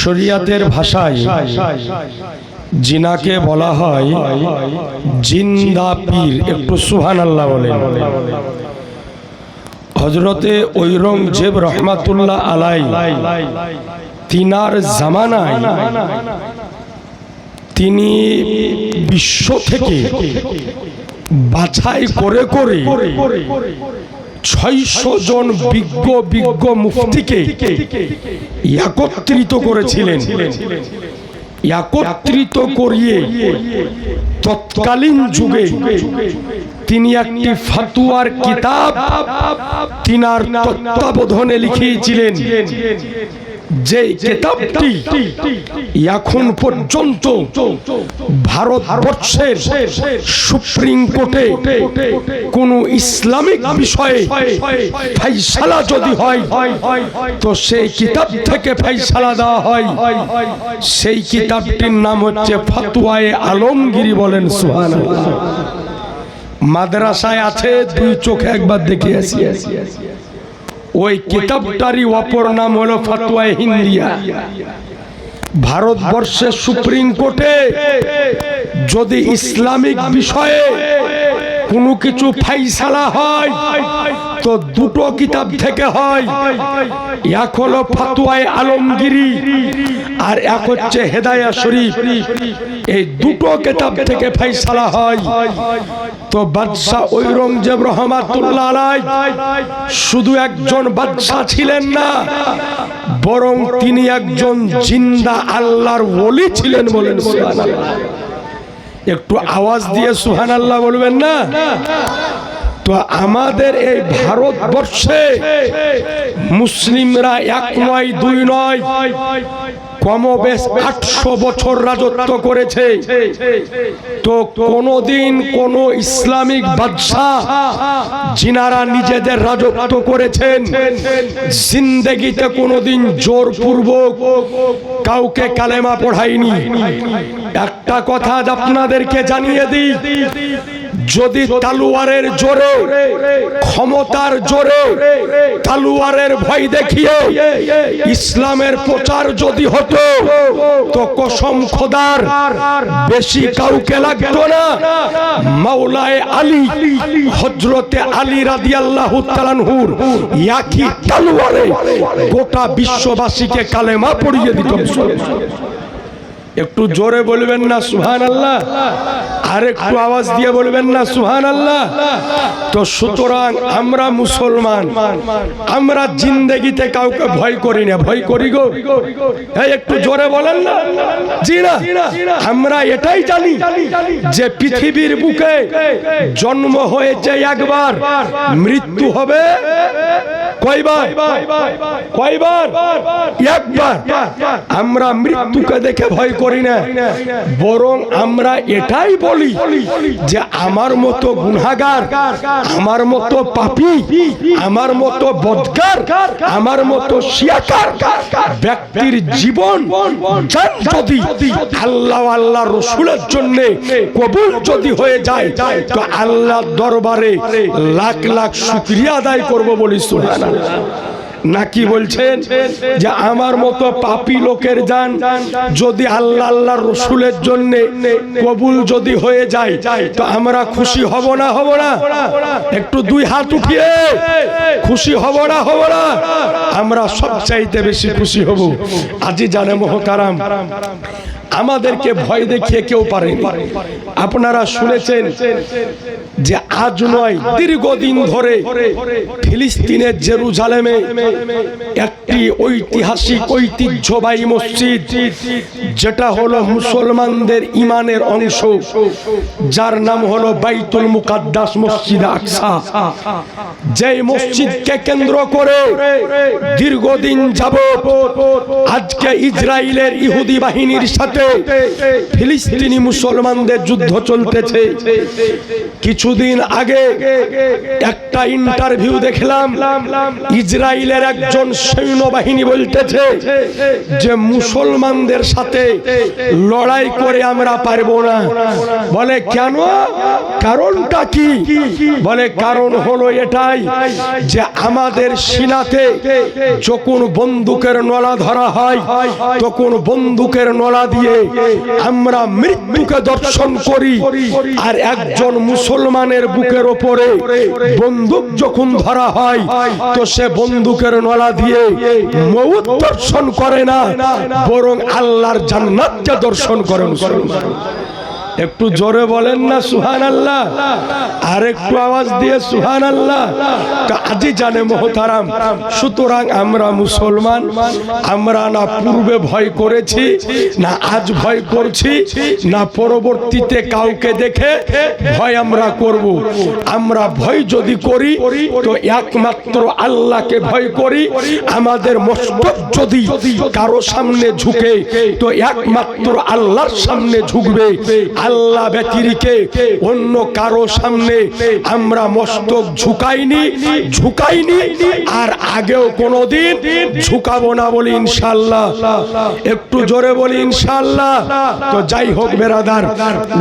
শরিয়াতের ভাষায় জিনাকে বলা হয় জিন্দা পীর। একটু সুবহানাল্লাহ বলেন। হযরতে ঔরঙ্গজেব রহমাতুল্লাহ আলাই তিনার জামানায় তিনি বিশ্ব থেকে বাছাই করে করে 600 জন বিজ্ঞ মুফতিকে একত্রিত করেছিলেন। একত্রিত করিয়ে তৎকালীন যুগে তিনি একটি ফতোয়ার কিতাব তিনার তত্ত্বাবধানে লিখিয়েছিলেন। যে কিতাবটি এখন পর্যন্ত ভারতবর্ষের সুপ্রিম কোর্টে কোন ইসলামিক বিষয়ে ফাইসালা যদি হয় তো সেই কিতাব থেকে ফাইসালা দেওয়া হয়। সেই কিতাবটির নাম হচ্ছে ফতোয়ায়ে আলমগীরি। বলেন সুবহানাল্লাহ। মাদ্রাসায় আছে, দুই চোখে একবার দেখে আসি। ওই কিতাবটারই অপর নাম হলো ফতোয়ায়ে হিন্দিয়া। ভারতবর্ষের সুপ্রিম কোর্টে যদি ইসলামিক বিষয়ে কোনো কিছু ফাইসালা হয় তো দুটো কিতাব থেকে হয়। এক হলো ফতোয়ায়ে আলমগীরি আর এক হচ্ছে হেদায়া শরীফ। এই দুটো কিতাব থেকে ফাইসালা হয়। তো বাদশাহ ঔরঙ্গজেব রহমাতুল্লাহ আলাইহি শুধু একজন বাদশাহ ছিলেন না, বরং তিনি একজন জিন্দা আল্লাহর ওলি ছিলেন। বলেন সুবহানাল্লাহ। একটু আওয়াজ দিয়ে সুবহানাল্লাহ বলবেন না? তো আমাদের এই ভারতবর্ষে মুসলিমরা এক নয় দুই নয় কমবেশ 800 বছর রাজত্ব করেছে। তো কোনদিন কোন ইসলামিক বাদশাহ যিনারা নিজেদের রাজত্ব করেছেন জিন্দেগিতে কোনদিন জোরপূর্বক কাউকে কালেমা পড়ায়নি। একটা কথা আপনাদেরকে জানিয়ে দিই, যদি তালুয়ারের জোরে, ক্ষমতার জোরে, তালুয়ারের ভয় দেখিয়ে ইসলামের প্রচার যদি হতো তো কসম খোদার বেশি কাউকে লাগতো না। মাওলায়ে আলী, হযরতে আলী রাদিয়াল্লাহু তাআলা আনহুর একই তালুয়ারে গোটা বিশ্ববাসীকে কালেমা পড়িয়ে দিত। একটু জোরে বলবেন না সুবহানাল্লাহ? আর একটু আওয়াজ দিয়ে বলবেন না সুবহানাল্লাহ? তো সুতরাং আমরা মুসলমান, আমরা জিন্দেগিতে কাউকে ভয় করি না। ভয় করি গো? একটু জোরে বলেন না। জি না, আমরা এটাই জানি যে পৃথিবীর বুকে জন্ম হয়েছে একবার, মৃত্যু হবে কয়বার? কয়বার? একবার। আমরা মৃত্যুকে দেখে ভয় করি না, বরং আমরা এটাই বলি যে আমার মতো গুনাহগার, আমার মতো পাপী, আমার মতো বদকার, আমার মতো শিয়াকার ব্যক্তির জীবন জান যদি আল্লাহ আল্লাহ রসুলের জন্য কবুল যদি হয়ে যায় তো আল্লাহর দরবারে লাখ লাখ শুকরিয়া আদায় করব বলি সুবহানাল্লাহ। নাকি বলছেন যে আমার মতো পাপী লোকের জান যদি আল্লাহ আল্লাহর রসুলের জন্য কবুল যদি হয়ে যায় তো আমরা খুশি হব না? হব না? একটু দুই হাত উঠিয়ে খুশি হব না? হব না? আমরা সবচাইতে বেশি খুশি হব। আজি জানে মোহতারাম, আমাদেরকে ভয় দেখিয়ে কেউ পারে। আপনারা শুনেছেন যে আজ নয় দীর্ঘদিন ধরে ফিলিস্তিনের জেরুজালেমে একটি ঐতিহাসিক ঐতিহ্যবাহী মসজিদ, যেটা হলো মুসলমানদের ইমানের অংশ, যার নাম হলো বাইতুল মুকাদ্দাস মসজিদ আকসা। যে মসজিদকে কেন্দ্র করে দীর্ঘদিন যাবত আজকে ইসরায়েলের ইহুদি বাহিনীর সাথে ফিলিস্তিনি মুসলমানদের যুদ্ধ চলতেছে। কিছুদিন আগে একটা ইন্টারভিউ দেখলাম, ইসরায়েলের একজন সৈন্যবাহিনী বলতেছে যে মুসলমানদের সাথে লড়াই করে আমরা পারবো না। বলে কেন? কারণটা কি? বলে কারণ হলো এটাই যে আমাদের সিনাতে যখন বন্দুকের নলা ধরা হয় হয় তখন বন্দুকের নলা দিয়ে আমরা মৃত্যুকে দর্শন করি। আর একজন মুসলমানের বুকের ওপরে বন্দুক যখন ধরা হয় তো সে বন্দুকের নলা দিয়ে মউত দর্শন করে না, বরং আল্লাহর জান্নাতকে দর্শন করে মুসলমান। একটু জোরে বলেন না সুবহানাল্লাহ, আর একটু আওয়াজ দিয়ে সুবহানাল্লাহ। আজি জানে মোহতারাম, সুতরাং আমরা মুসলমান, আমরা না পূর্বে ভয় করেছি, না আজ ভয় করছি, না পরবর্তীতে কাউকে দেখে ভয় আমরা করব। আমরা ভয় যদি করি তো একমাত্র আল্লাহকে ভয় করি। আমাদের মস্তক যদি কারো সামনে ঝুঁকে তো একমাত্র আল্লাহর সামনে ঝুঁকবে। আল্লাহ ব্যতিরিকে অন্য কারো সামনে আমরা মস্তক ঝুঁকাইনি, আর আগেও কোনোদিন ঝুঁকাবো না বলি ইনশাআল্লাহ। একটু জোরে বলি ইনশাআল্লাহ। তো যাই হোক বেরাদার,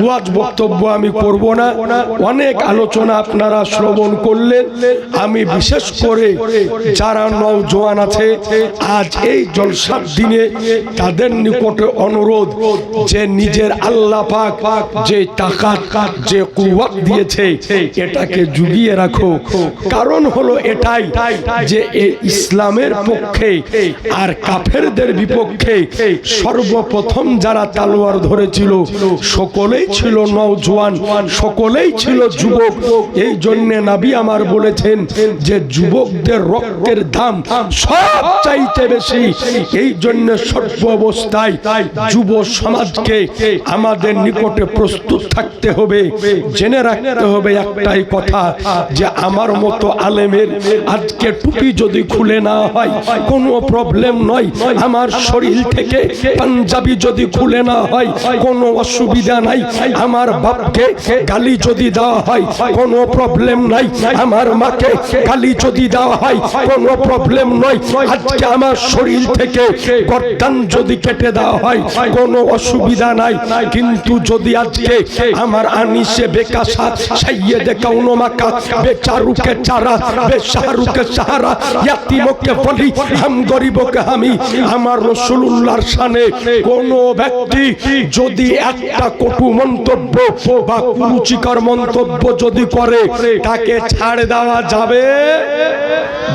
ওয়াজ বক্তব্য আমি করব না, অনেক আলোচনা আপনারা শ্রবণ করলেন। আমি বিশেষ করে যারা নওজোয়ান আছে আজ এই জলসার দিনে তাদের নিকটে অনুরোধ যে নিজের আল্লাহ পাক যে তাকাত যে কুওয়াত দিয়েছে এটাকে জুগিয়ে রাখো। কারণ হলো এটাই যে এই ইসলামের পক্ষে আর কাফেরদের বিপক্ষে সর্বপ্রথম যারা তালোয়ার ধরেছিল সকলেই ছিল নওজোয়ান, সকলেই ছিল যুবক। এই জন্য নবী আমার বলেছেন যে যুবকদের রক্তের দাম সব চাইতে বেশি। এই জন্য সর্ব অবস্থায় যুব সমাজকে আমাদের নিকটে প্রস্তুত থাকতে হবে। জেনে রাখতে হবে একটাই কথা যে আমার মতো আলেমের আজকে টুপি যদি খুলে না হয় কোনো প্রবলেম নয়, আমার শরীর থেকে পাঞ্জাবি যদি খুলে না হয় কোনো অসুবিধা নাই, আমার বাপকে গালি যদি দেওয়া হয় কোনো প্রবলেম নাই, আমার মাকে গালি যদি দেওয়া হয় কোনো প্রবলেম নয়, আজকে আমার শরীর থেকে গর্দান যদি কেটে দেওয়া হয় কোনো অসুবিধা নাই। কিন্তু যদি আজকে আমার আনিসে বেকাসাত সাইয়েদে কাউনো মাকা বেচারুকে চারা বেশাহরুকে সাহারা ইয়াতিমকে বলি হাম গরিবকে হামি, আমার রাসূলুল্লাহর শানে কোন ব্যক্তি যদি একটা কটু মন্তব্য বা কুরুচিকর মন্তব্য যদি করে তাকে ছাড় দেওয়া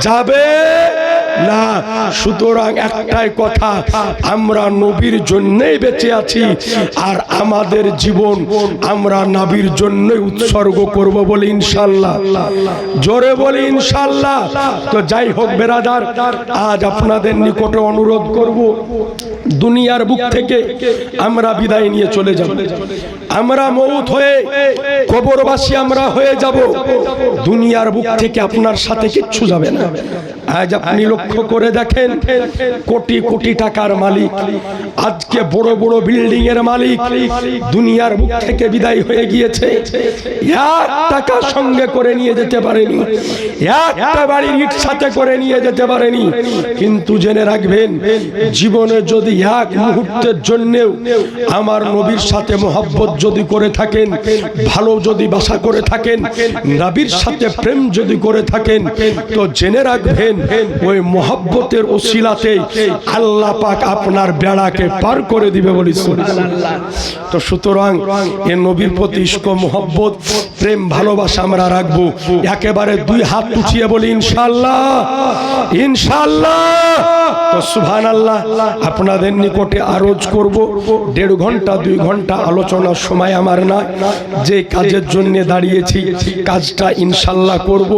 যাবে না। সুতরাং একটাই কথা, আমরা নবীর জন্যই বেঁচে আছি আর আমাদের জীবন আমরা নবীর জন্যই উৎসর্গ করব বলে ইনশাআল্লাহ। জোরে বলি ইনশাআল্লাহ। তো যাই হোক বেরাদার, আজ আপনাদের নিকটে অনুরোধ করব দুনিয়ার বুক থেকে আমরা বিদায় নিয়ে চলে যাব। আমরা মউত হয়ে কবরবাসী আমরা হয়ে যাব। দুনিয়ার বুক থেকে আপনার সাথে কিচ্ছু যাবে না। আজ আপনি লক্ষ্য করে দেখেন, কোটি কোটি টাকার মালিক, আজকে বড় বড় বিল্ডিং এর মালিক দুনিয়ার বুক থেকে বিদায় হয়ে গিয়েছে। এক টাকা সঙ্গে করে নিয়ে যেতে পারেনি, একটা বাড়ির ইট সাথে করে নিয়ে যেতে পারেনি। কিন্তু জেনে রাখবেন, জীবনে যদি এক মুহূর্তের জন্যেও আমার নবীর সাথে মহব্বত যদি করে থাকেন, ভালো যদি বাসা করে থাকেন, নবীর সাথে প্রেম যদি করে থাকেন, তো জেনে রাখবেন ওই মহব্বতের ওসিলাতে আল্লাহ পাক আপনার বেড়াকে পার করে দিবে বলি সুবহানাল্লাহ। তো সুতরাং এই নবীর প্রতি ইশক মহব্বত প্রেম ভালোবাসা আমরা রাখবো। একেবারে দুই হাত উঠিয়ে বলি ইনশাআল্লাহ, ইনশাআল্লাহ। তো সুবহানাল্লাহ, আপনাদের নিকটে আরজ করব, 1.5 ঘন্টা 2 ঘন্টা আলোচনার সময় আমার না। যে কাজের জন্য দাঁড়িয়েছি কাজটা ইনশাআল্লাহ করব।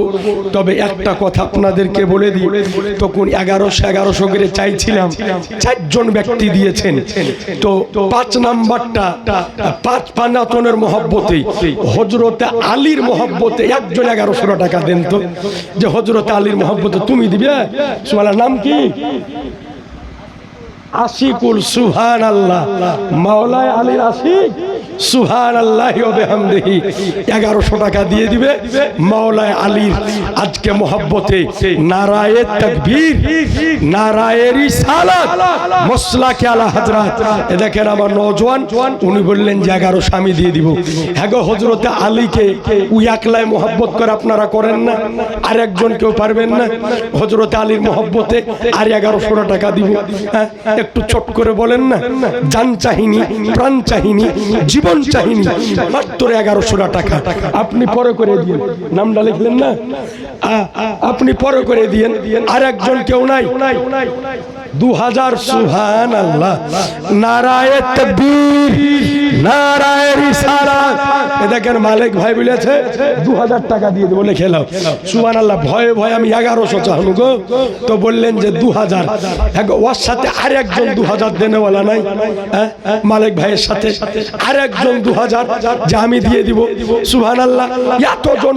তবে একটা কথা আপনাদেরকে বলে দিই, তখন 1100 করে চাইছিলাম, 4 জন ব্যক্তি দিয়েছেন। তো 5 নাম্বারটা 5 পানাতনের মহব্বতে হযরতে আলীর মহব্বতে একজন 1100 টাকা দেন তো, যে হযরতে আলীর মহব্বতে তুমি দিবে। সুবহানাল্লাহ। নাম কি? আশিকুল। সুবহানাল্লাহ। মাওলানা আলীর আশিক। সুবহানাল্লাহি ওয়া বিহামদিহি 1100 টাকা দিয়ে দিবে মাওলানা আলীর আজকে মোহাব্বতে নারায়ে তাকবীর নারায়ে রিসালাত মাসলাকে আলা হযরত এ দেখেন আমার নওজোয়ান উনি বললেন যে 1100 আমি দিয়ে দিব হ্যাঁ গো হযরতে আলীকে ওই একলাই মোহাব্বত করে আপনারা করেন না আর একজন কেউ পারবেন না হযরতে আলীর মোহাব্বতে আর 1100 টাকা দিব হ্যাঁ একটু ছোট করে বলেন না জান চাহিনি প্রাণ চাহিনি জীবন চাহিনি মাত্র 1100 টাকা আপনি পরে করে দিয়েন নামটা লিখলেন না আপনি পরে করে দিয়েন আর একজন কেউ নাই 2000 সুবহানাল্লাহ নারায়ে তাকবীর নারায়ে রিসালাত এ দেখেন মালিক ভাই বলেছে 2000 টাকা দিয়ে দেব লিখে নাও সুবহানাল্লাহ ভয়ে ভয়ে আমি 1100 চাহনু গো তো বললেন যে 2000 ওর সাথে আরেকজন 2000 দেনেওয়ালা নাই হ্যাঁ মালিক ভাইয়ের সাথে আরেকজন 2000 যে আমি দিয়ে দিব সুবহানাল্লাহ এতজন